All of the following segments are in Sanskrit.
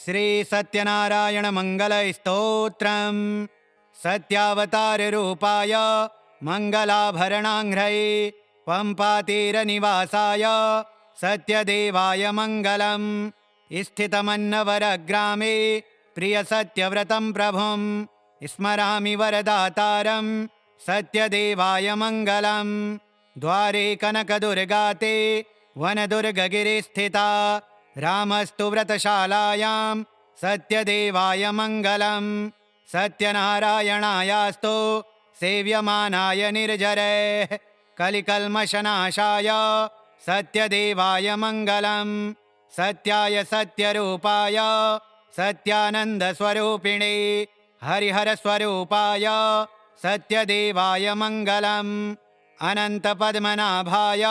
श्री सत्यनारायण मंगल स्तोत्रम। सत्यावतार रूपाय मंगलाभरणांघ्रये पंपातीर निवासाय सत्यदेवाय मंगलम। स्थितमन्नवरग्रामे प्रिय सत्यव्रतं प्रभुं स्मरामि वरदातारं सत्यदेवाय मंगलम। द्वारे कनकदुर्गाते वनदुर्गगिरिस्थिता रामस्तु व्रतशालायां सत्यदेवाय मंगलम। सत्यनारायणायास्तु सेव्यमानाय निर्जरैः कलिकल्मषनाशाय सत्यदेवाय मंगलम। सत्याय सत्यरूपाय सत्यानन्दस्वरूपिणे हरिहरस्वरूपाय सत्यदेवाय मंगलम। अनन्तपद्मनाभाय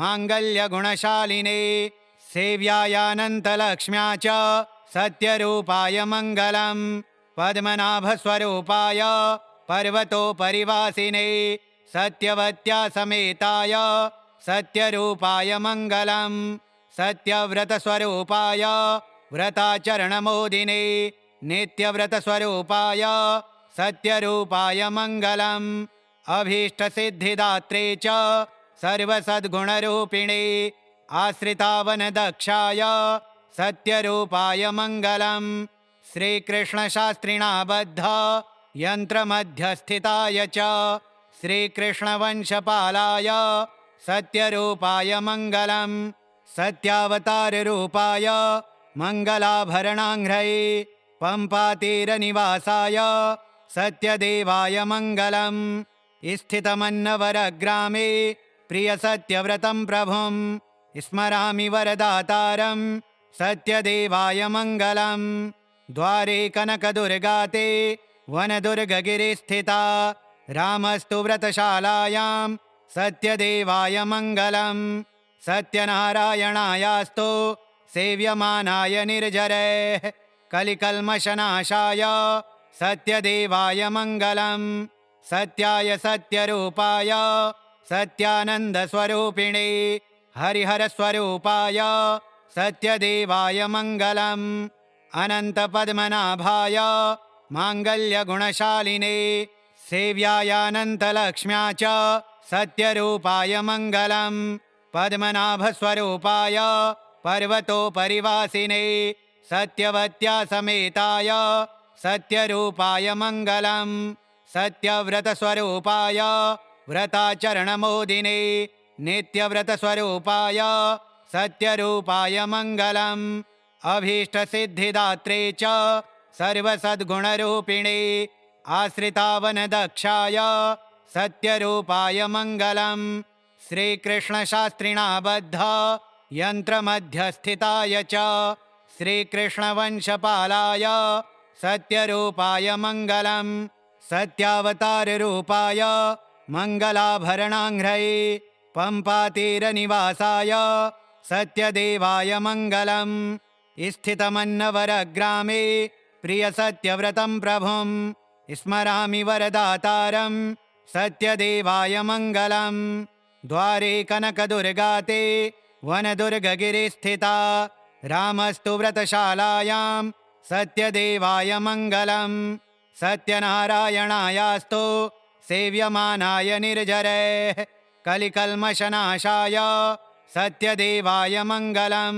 माङ्गल्यगुणशालिने सेव्यायानन्तलक्ष्म्या च सत्यरूपाय मंगलम। पद्मनाभस्वरूपाय पर्वतोपरिवासिने सत्यवत्या समेताय सत्यरूपाय मंगलम। सत्यव्रतस्वरूपाय व्रताचरणमोदिने नित्यव्रतस्वरूपाय सत्यरूपाय मंगलम। अभीष्टसिद्धिदात्रे च सर्वसद्गुणरूपिणे आश्रितावनदक्षाय सत्यरूपाय मंगलम। श्रीकृष्णशास्त्रिणा बद्ध यन्त्रमध्यस्थिताय च श्रीकृष्णवंशपालाय सत्यरूपाय मंगलम। सत्यावताररूपाय मंगलाभरणांघ्रये पंपातीरनिवासाय सत्यदेवाय मंगलम। स्थितमन्नवरग्रामे प्रिय सत्यव्रतं प्रभुं स्मरामि वरदातारं सत्यदेवाय मंगलम। द्वारे कनकदुर्गाते वनदुर्गगिरिस्थिता रामस्तु व्रतशालायां सत्यदेवाय मंगलम। सत्यनारायणायास्तु सेव्यमानाय निर्जरैः कलिकल्मषनाशाय सत्यदेवाय मंगलम। सत्याय सत्यरूपाय सत्यानन्दस्वरूपिणे हरिहरस्वरूपाय सत्यदेवाय मंगलम। अनन्तपद्मनाभाय माङ्गल्यगुणशालिने सेव्यायानन्तलक्ष्म्या च सत्यरूपाय मंगलम। पद्मनाभस्वरूपाय पर्वतोपरिवासिने सत्यवत्या समेताय सत्यरूपाय मंगलम। सत्यव्रतस्वरूपाय व्रताचरणमोदिने नित्यव्रतस्वरूपाय सत्यरूपाय मंगलम। अभीष्टसिद्धिदात्रे च सर्वसद्गुणरूपिणे आश्रितावनदक्षाय सत्यरूपाय मंगलम। श्रीकृष्णशास्त्रिणा बद्ध यन्त्रमध्यस्थिताय च श्रीकृष्णवंशपालाय सत्यरूपाय मंगलम। सत्यावताररूपाय मंगलाभरणांघ्रये पंपातीरनिवासाय सत्यदेवाय मंगलम। स्थितमन्नवरग्रामे प्रिय सत्यव्रतं प्रभुं स्मरामि वरदातारं सत्यदेवाय मंगलम। द्वारे कनकदुर्गाते वनदुर्गगिरिस्थिता रामस्तु व्रतशालायां सत्यदेवाय मंगलम। सत्यनारायणायास्तु सेव्यमानाय निर्जरैः कलिकल्मषनाशाय सत्यदेवाय मंगलम।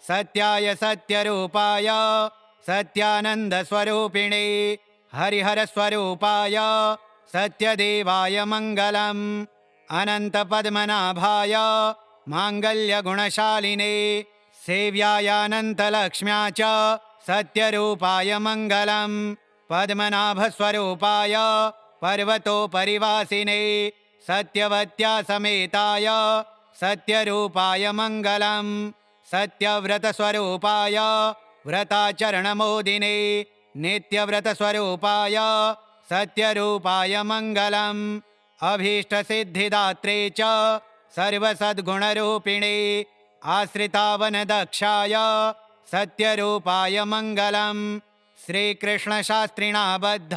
सत्याय सत्यरूपाय सत्यानन्दस्वरूपिणे हरिहरस्वरूपाय सत्यदेवाय मंगलम। अनन्तपद्मनाभाय माङ्गल्यगुणशालिने सेव्यायानन्तलक्ष्म्या च सत्यरूपाय मंगलम। पद्मनाभस्वरूपाय पर्वतोपरिवासिने सत्यवत्या समेताय सत्यरूपाय मंगलम। सत्यव्रतस्वरूपाय व्रताचरणमोदिने नित्यव्रतस्वरूपाय सत्यरूपाय मंगलम। अभीष्टसिद्धिदात्रे च सर्वसद्गुणरूपिणे आश्रितावनदक्षाय सत्यरूपाय मंगलम। श्रीकृष्णशास्त्रिणा बद्ध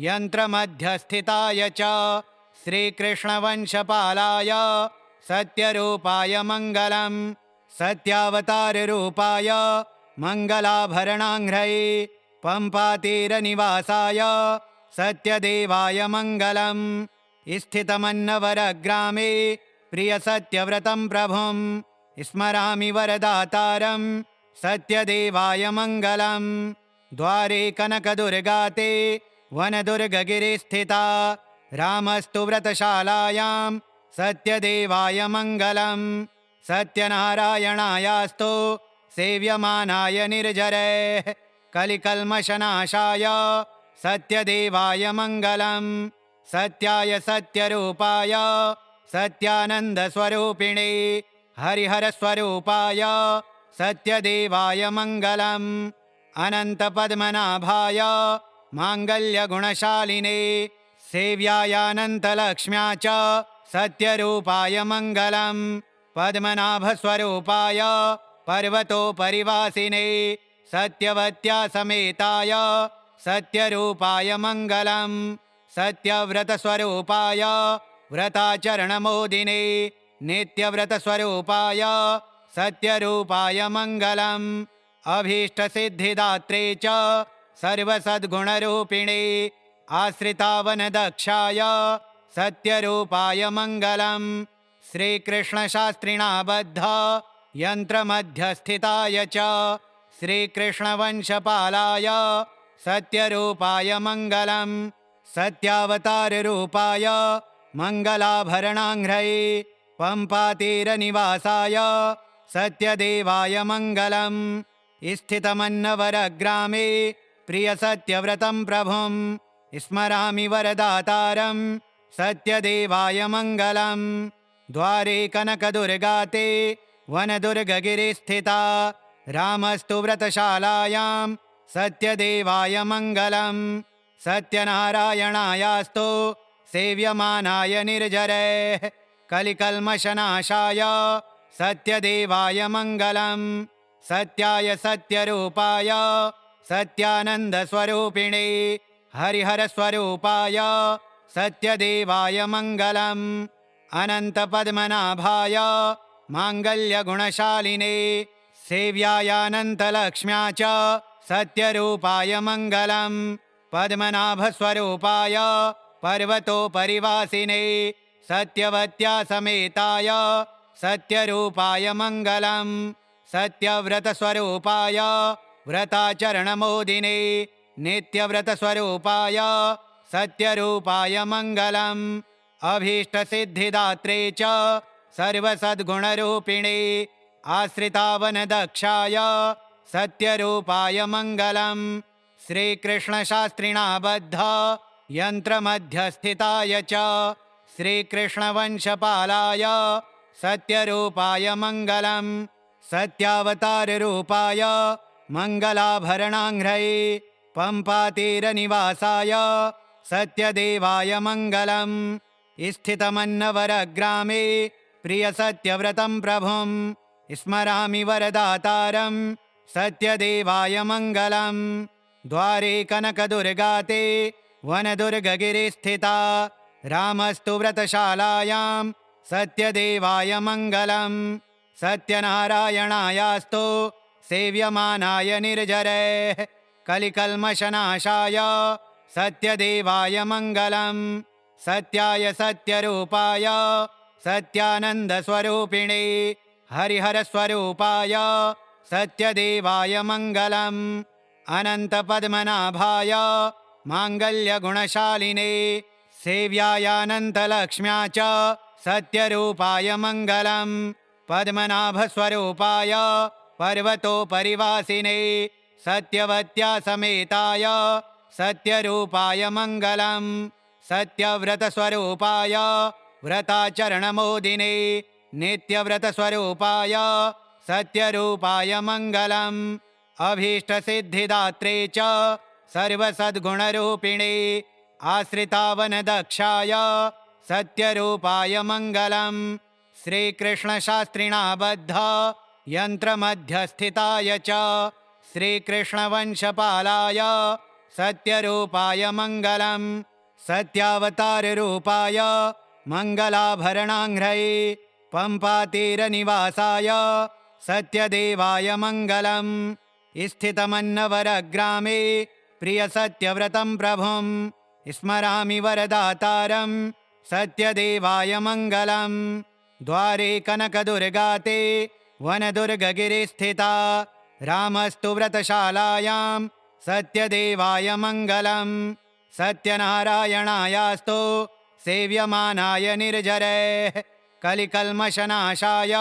यन्त्रमध्यस्थिताय च श्रीकृष्णवंशपालाय सत्यरूपाय मंगलम। सत्यावताररूपाय मङ्गलाभरणाङ्घ्रये पम्पातीरनिवासाय सत्यदेवाय मङ्गलम् स्थितमन्नवरग्रामे प्रियसत्यव्रतं प्रभुं स्मरामि वरदातारं सत्यदेवाय मङ्गलम् द्वारे कनकदुर्गाते वनदुर्गगिरे स्थिता रामस्तु व्रतशालायां सत्यदेवाय मङ्गलम् सत्यनारायणायास्तु सेव्यमानाय निर्जरैः कलिकल्मषनाशाय सत्यदेवाय मङ्गलम् सत्याय सत्यरूपाय सत्यानन्दस्वरूपिणे हरिहरस्वरूपाय सत्यदेवाय मङ्गलम् अनन्तपद्मनाभाय माङ्गल्यगुणशालिने सेव्यायानन्तलक्ष्म्या च सत्यरूपाय मङ्गलम् पद्मनाभस्वरूपाय पर्वतोपरिवासिने सत्यवत्या समेताय सत्यरूपाय मङ्गलम् सत्यव्रतस्वरूपाय व्रताचरणमोदिने नित्यव्रतस्वरूपाय सत्यरूपाय मङ्गलम् अभीष्टसिद्धिदात्रे च सर्वसद्गुणरूपिणे आश्रितावनदक्षाय सत्यरूपाय मङ्गलम् श्रीकृष्णशास्त्रिणा बद्ध यन्त्रमध्यस्थिताय च श्रीकृष्णवंशपालाय सत्यरूपाय मङ्गलम् सत्यावताररूपाय मङ्गलाभरणाङ्घ्रये पम्पातीरनिवासाय सत्यदेवाय मङ्गलम् स्थितमन्नवरग्रामे प्रियसत्यव्रतं प्रभुं स्मरामि वरदातारं सत्यदेवाय मङ्गलम् द्वारे कनकदुर्गाते वनदुर्गगिरे स्थिता रामस्तु व्रतशालायां सत्यदेवाय मङ्गलम् सत्यनारायणायास्तु सेव्यमानाय निर्जरैः कलिकल्मषनाशाय सत्यदेवाय मङ्गलम् सत्याय सत्यरूपाय सत्यानन्दस्वरूपिणे हरिहरस्वरूपाय सत्यदेवाय मङ्गलम् अनन्तपद्मनाभाय माङ्गल्यगुणशालिने सेव्यायानन्तलक्ष्म्या च सत्यरूपाय मङ्गलम् पद्मनाभस्वरूपाय पर्वतोपरिवासिने सत्यवत्या समेताय सत्यरूपाय मङ्गलम् सत्यव्रतस्वरूपाय व्रताचरणमोदिने नित्यव्रतस्वरूपाय सत्यरूपाय मङ्गलम् अभीष्टसिद्धिदात्रे च सर्वसद्गुणरूपिणे आश्रितावनदक्षाय सत्यरूपाय मङ्गलम् श्रीकृष्णशास्त्रिणा बद्ध यन्त्रमध्यस्थिताय च श्रीकृष्णवंशपालाय सत्यरूपाय मङ्गलम् सत्यावताररूपाय मङ्गलाभरणाङ्घ्रये पम्पातीरनिवासाय सत्यदेवाय मङ्गलम् स्थितमन्नवरग्रामे प्रियसत्यव्रतं प्रभुं स्मरामि वरदातारं सत्यदेवाय मङ्गलम् द्वारे कनकदुर्गाते वनदुर्गगिरे स्थिता रामस्तु व्रतशालायां सत्यदेवाय मङ्गलम् सत्यनारायणायास्तु सेव्यमानाय निर्जरैः कलिकल्मषनाशाय सत्यदेवाय मङ्गलम् सत्याय सत्यरूपाय सत्यानन्दस्वरूपिणे हरिहरस्वरूपाय सत्यदेवाय मङ्गलम् अनन्तपद्मनाभाय माङ्गल्यगुणशालिने सेव्यायानन्तलक्ष्म्या च सत्यरूपाय मङ्गलम् पद्मनाभस्वरूपाय पर्वतोपरिवासिने सत्यवत्या समेताय सत्यरूपाय मङ्गलम् सत्यव्रतस्वरूपाय व्रताचरणमोदिने नित्यव्रतस्वरूपाय सत्यरूपाय मङ्गलम् अभीष्टसिद्धिदात्रे च सर्वसद्गुणरूपिणे आश्रितावनदक्षाय सत्यरूपाय मङ्गलम् श्रीकृष्णशास्त्रिणा बद्ध यन्त्रमध्यस्थिताय च श्रीकृष्णवंशपालाय सत्यरूपाय मङ्गलम् सत्यावताररूपाय मङ्गलाभरणाङ्घ्रये पम्पातीरनिवासाय सत्यदेवाय मङ्गलम् स्थितमन्नवरग्रामे प्रियसत्यव्रतं प्रभुं स्मरामि वरदातारं सत्यदेवाय मङ्गलम्। द्वारे कनकदुर्गाते वनदुर्गगिरिस्थिता रामस्तु व्रतशालायां सत्यदेवाय मङ्गलम्। सत्यनारायणायास्तु सेव्यमानाय निर्जरैः कलिकल्मषनाशाय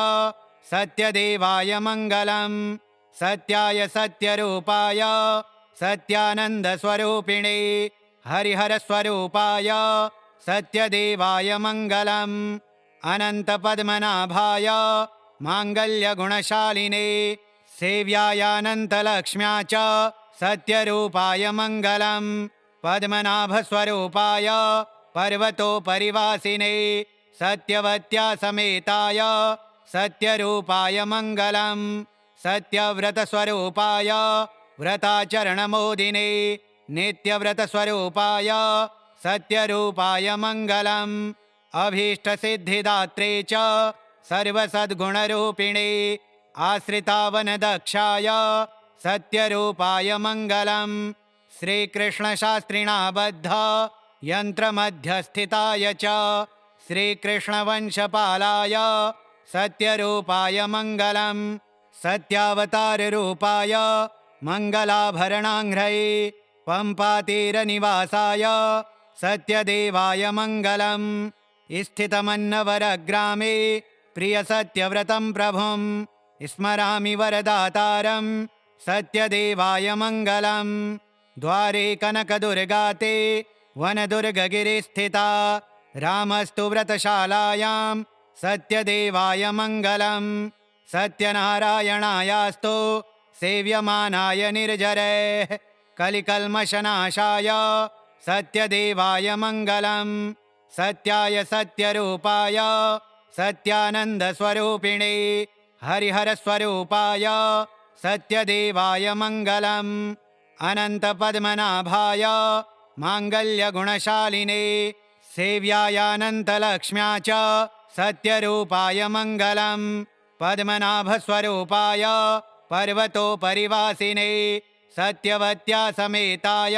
सत्यदेवाय मङ्गलम्। सत्याय सत्यरूपाय सत्यानन्दस्वरूपिणे हरिहरस्वरूपाय सत्यदेवाय मङ्गलम्। अनन्तपद्मनाभाय माङ्गल्यगुणशालिने सेव्यायानन्तलक्ष्म्या च सत्यरूपाय मङ्गलम्। पद्मनाभस्वरूपाय पर्वतोपरिवासिने सत्यवत्या समेताय सत्यरूपाय मङ्गलम्। सत्यव्रतस्वरूपाय व्रताचरणमोदिने नित्यव्रतस्वरूपाय सत्यरूपाय मङ्गलम्। अभीष्टसिद्धिदात्रे च सर्वसद्गुणरूपिणे आश्रितावनदक्षाय सत्यरूपाय मङ्गलम्। श्रीकृष्णशास्त्रिणा बद्ध यन्त्रमध्यस्थिताय च श्रीकृष्णवंशपालाय सत्यरूपाय मङ्गलम्। सत्यावताररूपाय मङ्गलाभरणाङ्घ्रये पम्पातीरनिवासाय सत्यदेवाय मङ्गलम्। स्थितमन्नवरग्रामे प्रियसत्यव्रतं प्रभुं स्मरामि वरदातारं सत्यदेवाय मङ्गलम्। द्वारे कनकदुर्गाते वनदुर्गगिरिस्थिता रामस्तु व्रतशालायां सत्यदेवाय मङ्गलम्। सत्यनारायणायास्तु सेव्यमानाय निर्जरैः कलिकल्मषनाशाय सत्यदेवाय मङ्गलम्। सत्याय सत्यरूपाय सत्यानन्दस्वरूपिणे हरिहरस्वरूपाय सत्यदेवाय मङ्गलम्। अनन्तपद्मनाभाय माङ्गल्यगुणशालिने सेव्यायानन्तलक्ष्म्या च सत्यरूपाय मङ्गलम्। पद्मनाभस्वरूपाय पर्वतोपरिवासिने सत्यवत्या समेताय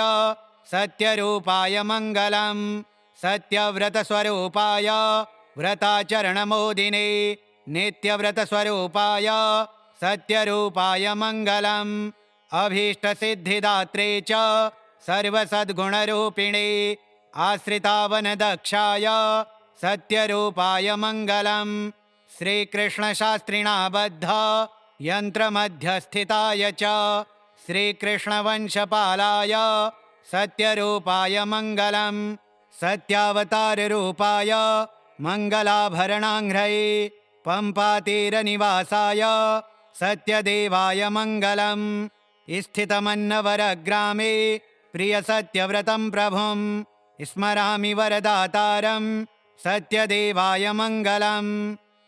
सत्यरूपाय मङ्गलम्। सत्यव्रतस्वरूपाय व्रताचरणमोदिने नित्यव्रतस्वरूपाय सत्यरूपाय मङ्गलम्। अभीष्टसिद्धिदात्रे च सर्वसद्गुणरूपिणे आश्रितावनदक्षाय सत्यरूपाय मङ्गलम्। श्रीकृष्णशास्त्रिणा बद्ध यन्त्रमध्यस्थिताय च श्रीकृष्णवंशपालाय सत्यरूपाय मङ्गलम्। सत्यावताररूपाय मङ्गलाभरणाङ्घ्रये पम्पातीरनिवासाय सत्यदेवाय मङ्गलम्। स्थितमन्नवरग्रामे प्रियसत्यव्रतं प्रभुं स्मरामि वरदातारं सत्यदेवाय मङ्गलम्।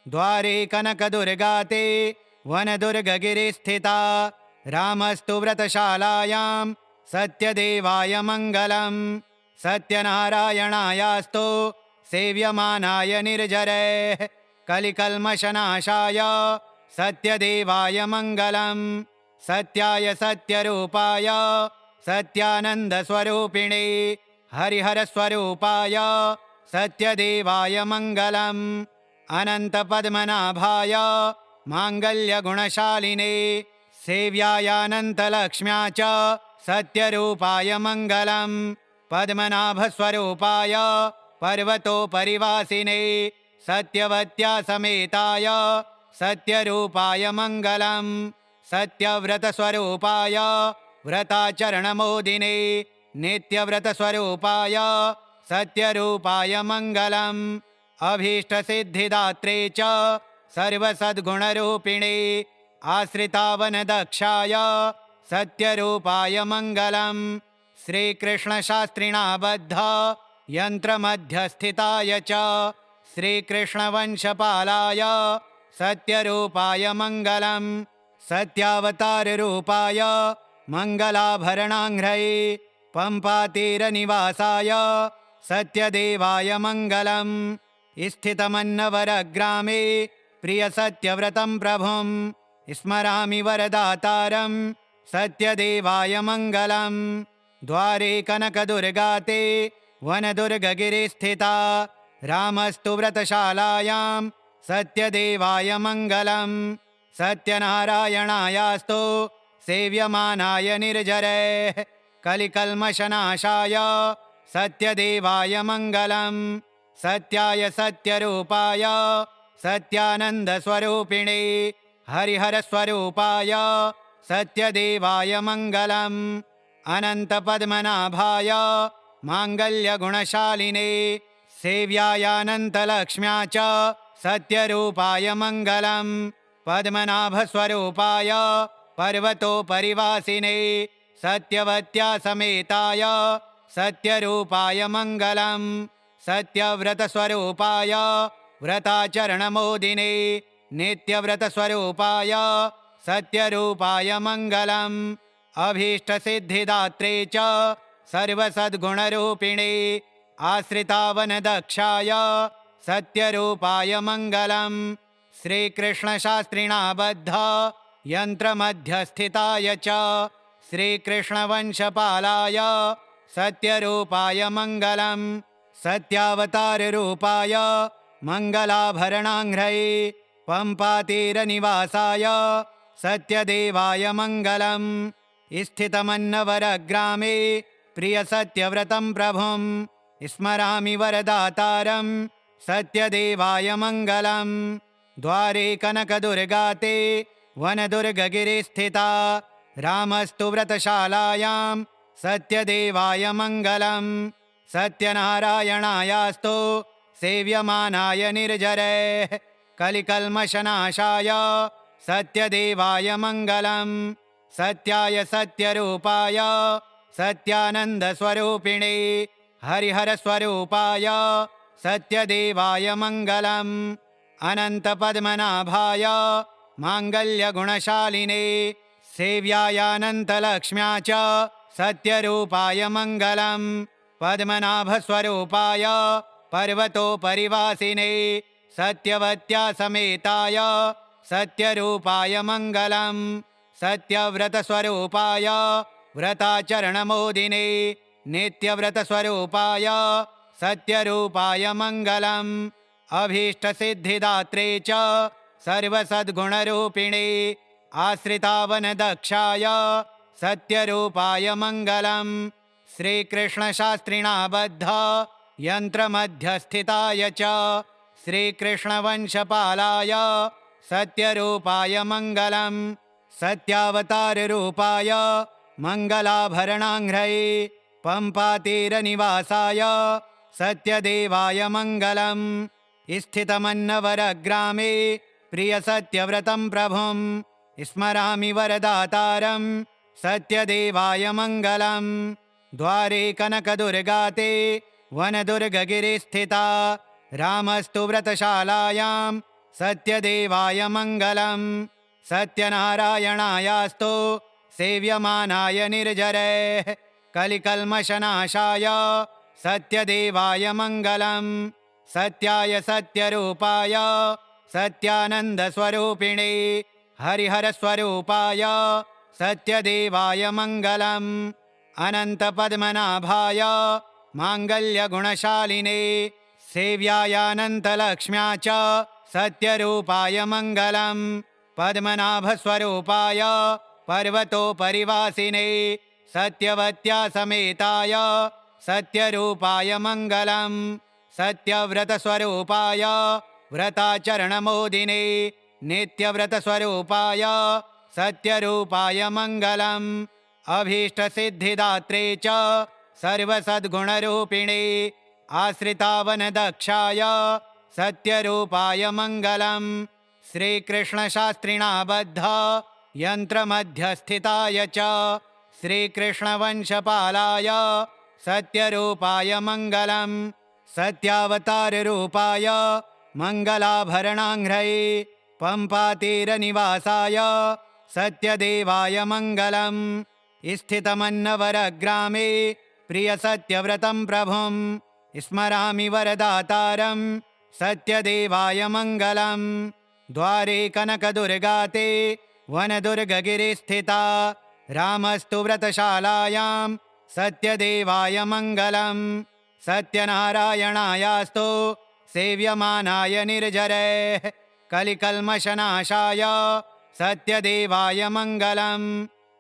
द्वारे कनकदुर्गाते वनदुर्गगिरिस्थिता रामस्तु व्रतशालायां सत्यदेवाय मङ्गलम्। सत्यनारायणायास्तु सेव्यमानाय निर्जरैः कलिकल्मषनाशाय सत्यदेवाय मङ्गलम्। सत्याय सत्यरूपाय सत्यानन्दस्वरूपिणे हरिहरस्वरूपाय सत्यदेवाय मङ्गलम्। अनन्तपद्मनाभाय माङ्गल्यगुणशालिने सेव्यायानन्तलक्ष्म्या च सत्यरूपाय मङ्गलम्। पद्मनाभस्वरूपाय पर्वतोपरिवासिने सत्यवत्या समेताय सत्यरूपाय मङ्गलम्। सत्यव्रतस्वरूपाय व्रताचरणमोदिने नित्यव्रतस्वरूपाय सत्यरूपाय मङ्गलम्। अभीष्टसिद्धिदात्रे च सर्वसद्गुणरूपिणे आश्रितावनदक्षाय सत्यरूपाय मङ्गलम्। श्रीकृष्णशास्त्रिणा बद्ध यन्त्रमध्यस्थिताय च श्रीकृष्णवंशपालाय सत्यरूपाय मङ्गलम्। सत्यावताररूपाय मङ्गलाभरणाङ्घ्रये पम्पातीरनिवासाय सत्यदेवाय मङ्गलम्। स्थितमन्नवरग्रामे प्रियसत्यव्रतं प्रभुं स्मरामि वरदातारं सत्यदेवाय मङ्गलम्। द्वारे कनकदुर्गाते वनदुर्गगिरिस्थिता रामस्तु व्रतशालायां सत्यदेवाय मङ्गलम्। सत्यनारायणायास्तु सेव्यमानाय निर्जरैः कलिकल्मषनाशाय सत्यदेवाय मङ्गलम्। सत्याय सत्यरूपाय सत्यानन्दस्वरूपिणे हरिहरस्वरूपाय सत्यदेवाय मङ्गलम्। अनन्तपद्मनाभाय माङ्गल्यगुणशालिने सेव्यायानन्तलक्ष्म्या च सत्यरूपाय मङ्गलम्। पद्मनाभस्वरूपाय पर्वतोपरिवासिने सत्यवत्या समेताय सत्यरूपाय मङ्गलम्। सत्यव्रतस्वरूपाय व्रताचरणमोदिने नित्यव्रतस्वरूपाय सत्यरूपाय मङ्गलम्। अभीष्टसिद्धिदात्रे च सर्वसद्गुणरूपिणे आश्रितावनदक्षाय सत्यरूपाय मङ्गलम्। श्रीकृष्णशास्त्रिणा बद्ध यन्त्रमध्यस्थिताय च श्रीकृष्णवंशपालाय सत्यरूपाय मङ्गलम्। सत्यावताररूपाय मङ्गलाभरणाङ्घ्रये पम्पातीरनिवासाय सत्यदेवाय मङ्गलम्। स्थितमन्नवरग्रामे प्रियसत्यव्रतं प्रभुं स्मरामि वरदातारं सत्यदेवाय मङ्गलम्। द्वारे कनकदुर्गाते वनदुर्गगिरिस्थिता रामस्तु व्रतशालायां सत्यदेवाय मङ्गलम्। सत्यनारायणायास्तु सेव्यमानाय निर्जरैः कलिकल्मषनाशाय सत्यदेवाय मङ्गलम्। सत्याय सत्यरूपाय सत्यानन्दस्वरूपिणे हरिहरस्वरूपाय सत्यदेवाय मङ्गलम्। अनन्तपद्मनाभाय माङ्गल्यगुणशालिने सेव्यायानन्तलक्ष्म्या च सत्यरूपाय मङ्गलम्। पद्मनाभस्वरूपाय पर्वतोपरिवासिने सत्यवत्या समेताय सत्यरूपाय मङ्गलम्। सत्यव्रतस्वरूपाय व्रताचरणमोदिने नित्यव्रतस्वरूपाय सत्यरूपाय मङ्गलम्। अभीष्टसिद्धिदात्रे च सर्वसद्गुणरूपिणे आश्रितावनदक्षाय सत्यरूपाय मङ्गलम्। श्रीकृष्णशास्त्रिणा बद्ध यन्त्रमध्यस्थिताय च श्रीकृष्णवंशपालाय सत्यरूपाय मङ्गलम्। सत्यावताररूपाय मङ्गलाभरणाङ्घ्रये पम्पातीरनिवासाय सत्यदेवाय मङ्गलम्। स्थितमन्नवरग्रामे प्रियसत्यव्रतं प्रभुं स्मरामि वरदातारं सत्यदेवाय मङ्गलम्। द्वारे कनकदुर्गाते वनदुर्गगिरिस्थिता रामस्तु व्रतशालायां सत्यदेवाय मङ्गलम्। सत्यनारायणायास्तु सेव्यमानाय निर्जरैः कलिकल्मषनाशाय सत्यदेवाय मङ्गलम्। सत्याय सत्यरूपाय सत्यानन्दस्वरूपिणे हरिहरस्वरूपाय सत्यदेवाय मङ्गलम्। अनन्तपद्मनाभाय माङ्गल्यगुणशालिने सेव्यायानन्तलक्ष्म्या च सत्यरूपाय मङ्गलम्। पद्मनाभस्वरूपाय पर्वतोपरिवासिने सत्यवत्या समेताय सत्यरूपाय मङ्गलम्। सत्यव्रतस्वरूपाय व्रताचरणमोदिने नित्यव्रतस्वरूपाय सत्यरूपाय मङ्गलम्। अभीष्टसिद्धिदात्रे च सर्वसद्गुणरूपिणे आश्रितावनदक्षाय सत्यरूपाय मङ्गलम्। श्रीकृष्णशास्त्रिणा बद्ध यन्त्रमध्यस्थिताय च श्रीकृष्णवंशपालाय सत्यरूपाय मङ्गलम्। सत्यावताररूपाय मङ्गलाभरणाङ्घ्रये पम्पातीरनिवासाय सत्यदेवाय मङ्गलम्। स्थितमन्नवरग्रामे प्रियसत्यव्रतं प्रभुं स्मरामि वरदातारं सत्यदेवाय मङ्गलम्। द्वारे कनकदुर्गाते वनदुर्गगिरिस्थिता रामस्तु व्रतशालायां सत्यदेवाय मङ्गलम् सत्यनारायणायास्तु सेव्यमानाय निर्जरैः कलिकल्मषनाशाय सत्यदेवाय मङ्गलम्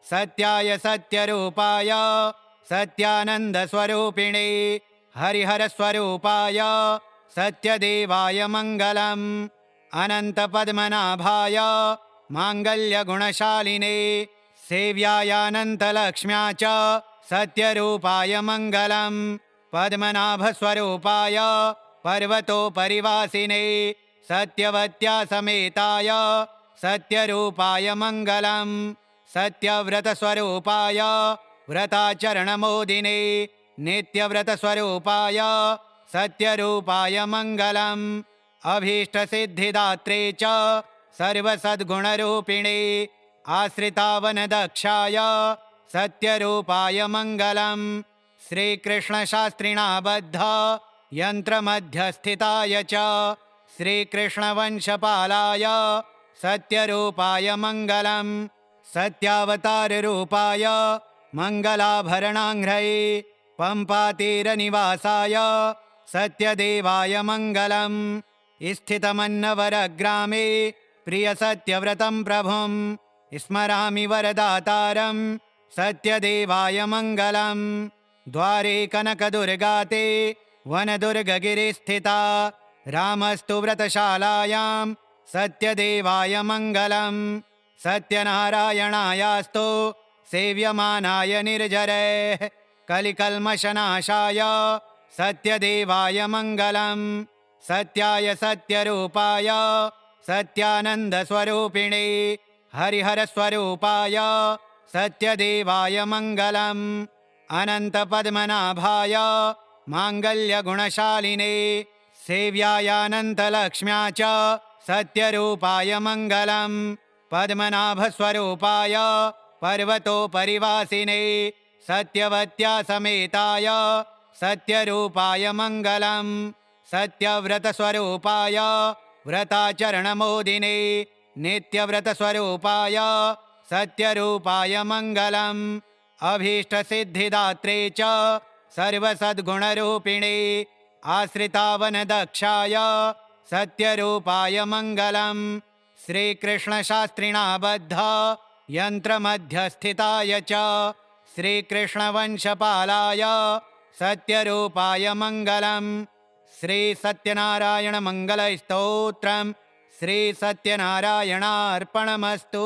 सत्याय सत्यरूपाय सत्यानन्दस्वरूपिणे हरिहरस्वरूपाय सत्यदेवाय मङ्गलम् अनन्तपद्मनाभाय माङ्गल्यगुणशालिने सेव्यायानन्तलक्ष्म्या च सत्यरूपाय मङ्गलम् पद्मनाभस्वरूपाय पर्वतोपरिवासिने सत्यवत्या समेताय सत्यरूपाय मङ्गलम् सत्यव्रतस्वरूपाय व्रताचरणमोदिने नित्यव्रतस्वरूपाय सत्यरूपाय मङ्गलम् अभीष्टसिद्धिदात्रे च सर्वसद्गुणरूपिणे आश्रितावनदक्षाय सत्यरूपाय मङ्गलम् श्रीकृष्णशास्त्रिणा बद्ध यन्त्रमध्यस्थिताय च श्रीकृष्णवंशपालाय सत्यरूपाय मङ्गलम् सत्यावताररूपाय मङ्गलाभरणाङ्घ्रये पम्पातीरनिवासाय सत्यदेवाय मङ्गलम् स्थितमन्नवरग्रामे प्रियसत्यव्रतं प्रभुं स्मरामि वरदातारं सत्यदेवाय मङ्गलम् द्वारे कनकदुर्गाते वनदुर्गगिरिस्थिता रामस्तु व्रतशालायां सत्यदेवाय मङ्गलम् सत्यनारायणायास्तु सेव्यमानाय निर्जरैः कलिकल्मषनाशाय सत्यदेवाय मङ्गलम् सत्याय सत्यरूपाय सत्यानन्दस्वरूपिणे हरिहरस्वरूपाय सत्यदेवाय मङ्गलम् अनन्तपद्मनाभाय माङ्गल्यगुणशालिने सेव्यायानन्तलक्ष्म्या च सत्यरूपाय मङ्गलम् पद्मनाभस्वरूपाय पर्वतोपरिवासिने सत्यवत्या समेताय सत्यरूपाय मङ्गलम् सत्यव्रतस्वरूपाय व्रताचरणमोदिने नित्यव्रतस्वरूपाय सत्यरूपाय मङ्गलम् अभीष्टसिद्धिदात्रे च सर्वसद्गुणरूपिणे आश्रितावनदक्षाय सत्यरूपाय मङ्गलम् श्रीकृष्णशास्त्रिणा बद्ध यन्त्रमध्यस्थिताय च श्रीकृष्णवंशपालाय सत्यरूपाय मङ्गलम् श्रीसत्यनारायणमङ्गलस्तोत्रम् श्रीसत्यनारायणार्पणमस्तु।